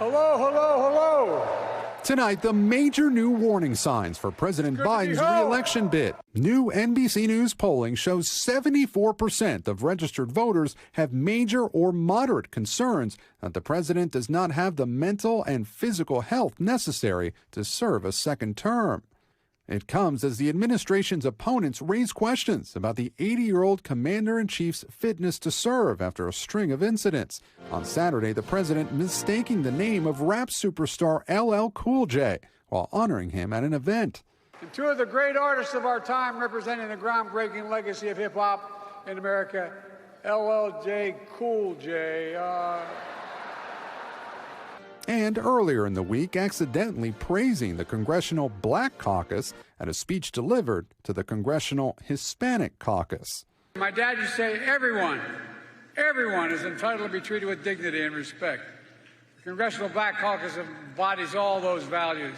Hello, hello, hello. Tonight, the major new warning signs for President Biden's re-election bid. New NBC News polling shows 74% of registered voters have major or moderate concerns that the president does not have the mental and physical health necessary to serve a second term. It comes as the administration's opponents raise questions about the 80-year-old commander-in-chief's fitness to serve after a string of incidents. On Saturday, the president mistaking the name of rap superstar LL Cool J while honoring him at an event. And two of the great artists of our time representing the groundbreaking legacy of hip-hop in America, LL Cool J. And earlier in the week, accidentally praising the Congressional Black Caucus at a speech delivered to the Congressional Hispanic Caucus. My dad used to say, everyone is entitled to be treated with dignity and respect. The Congressional Black Caucus embodies all those values.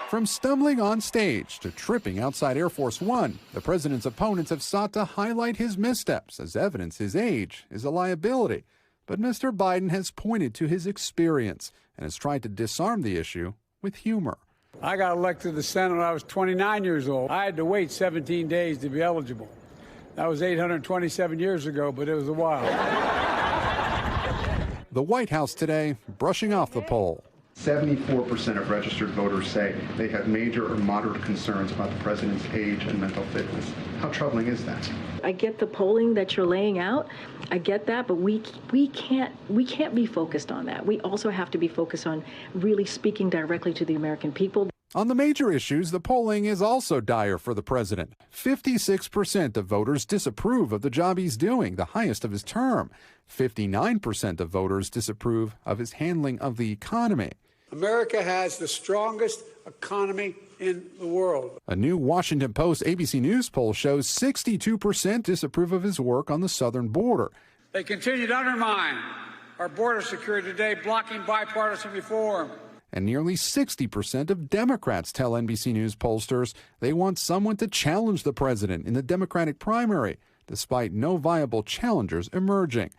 From stumbling on stage to tripping outside Air Force One, the president's opponents have sought to highlight his missteps as evidence his age is a liability. But Mr. Biden has pointed to his experience and has tried to disarm the issue with humor. I got elected to the Senate when I was 29 years old. I had to wait 17 days to be eligible. That was 827 years ago, but it was a while. The White House today brushing off the poll. 74% of registered voters say they have major or moderate concerns about the president's age and mental fitness. How troubling is that? I get the polling that you're laying out. I get that, but we can't be focused on that. We also have to be focused on really speaking directly to the American people. On the major issues, the polling is also dire for the president. 56% of voters disapprove of the job he's doing, the highest of his term. 59% of voters disapprove of his handling of the economy. America has the strongest economy in the world. A new Washington Post ABC News poll shows 62% disapprove of his work on the southern border. They continue to undermine our border security today, blocking bipartisan reform. And nearly 60% of Democrats tell NBC News pollsters they want someone to challenge the president in the Democratic primary, despite no viable challengers emerging.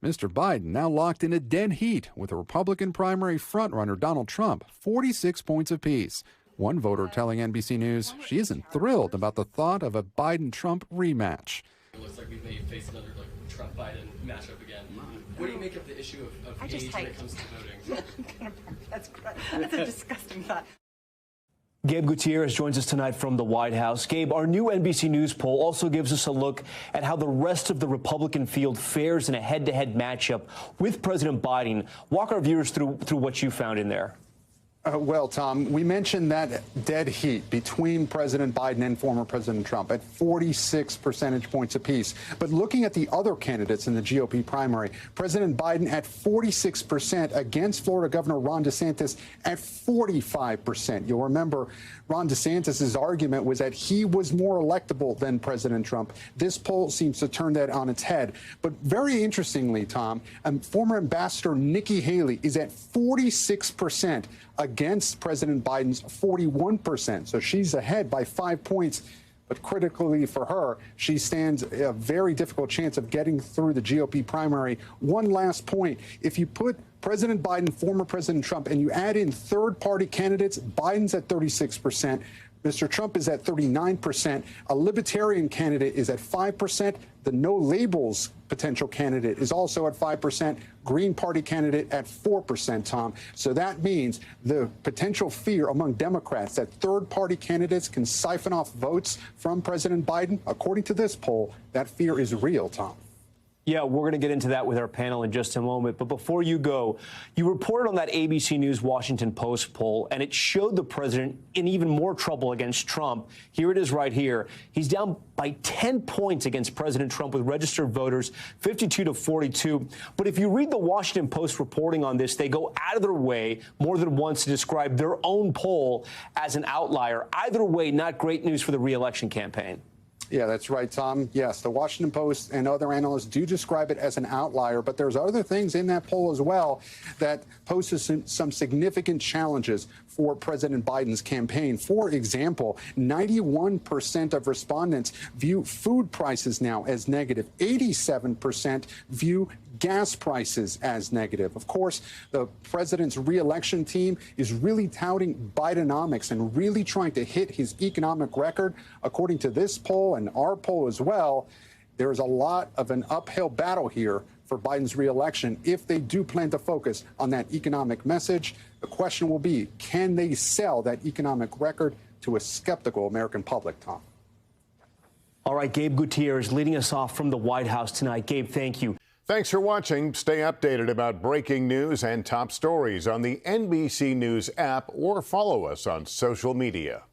Mr. Biden now locked in a dead heat with a Republican primary frontrunner Donald Trump, 46 points apiece. One voter telling NBC News she isn't thrilled about the thought of a Biden-Trump rematch. It looks like we may face another Trump-Biden matchup again. What do you make of the issue of age when it comes to voting? That's a disgusting thought. Gabe Gutierrez joins us tonight from the White House. Gabe, our new NBC News poll also gives us a look at how the rest of the Republican field fares in a head-to-head matchup with President Biden. Walk our viewers through what you found in there. Well, Tom, we mentioned that dead heat between President Biden and former President Trump at 46 percentage points apiece. But looking at the other candidates in the GOP primary, President Biden at 46% against Florida Governor Ron DeSantis at 45%. You'll remember Ron DeSantis' argument was that he was more electable than President Trump. This poll seems to turn that on its head. But very interestingly, Tom, former Ambassador Nikki Haley is at 46% against President Biden's 41%. So she's ahead by 5 points. But critically for her, she stands a very difficult chance of getting through the GOP primary. One last point. If you put President Biden, former President Trump, and you add in third-party candidates, Biden's at 36%. Mr. Trump is at 39%. A libertarian candidate is at 5%. The no labels potential candidate is also at 5%. Green Party candidate at 4%, Tom. So that means the potential fear among Democrats that third-party candidates can siphon off votes from President Biden, according to this poll, that fear is real, Tom. Yeah, we're going to get into that with our panel in just a moment. But before you go, you reported on that ABC News Washington Post poll, and it showed the president in even more trouble against Trump. Here it is right here. He's down by 10 points against President Trump with registered voters, 52-42. But if you read the Washington Post reporting on this, they go out of their way more than once to describe their own poll as an outlier. Either way, not great news for the re-election campaign. Yeah, that's right, Tom. Yes, the Washington Post and other analysts do describe it as an outlier, but there's other things in that poll as well that poses some significant challenges for President Biden's campaign. For example, 91% of respondents view food prices now as negative. 87% view gas prices as negative. Of course, the president's reelection team is really touting Bidenomics and really trying to hit his economic record. According to this poll and our poll as well, there is a lot of an uphill battle here for Biden's reelection if they do plan to focus on that economic message. The question will be, can they sell that economic record to a skeptical American public, Tom? All right, Gabe Gutierrez leading us off from the White House tonight. Gabe, thank you. Thanks for watching. Stay updated about breaking news and top stories on the NBC News app or follow us on social media.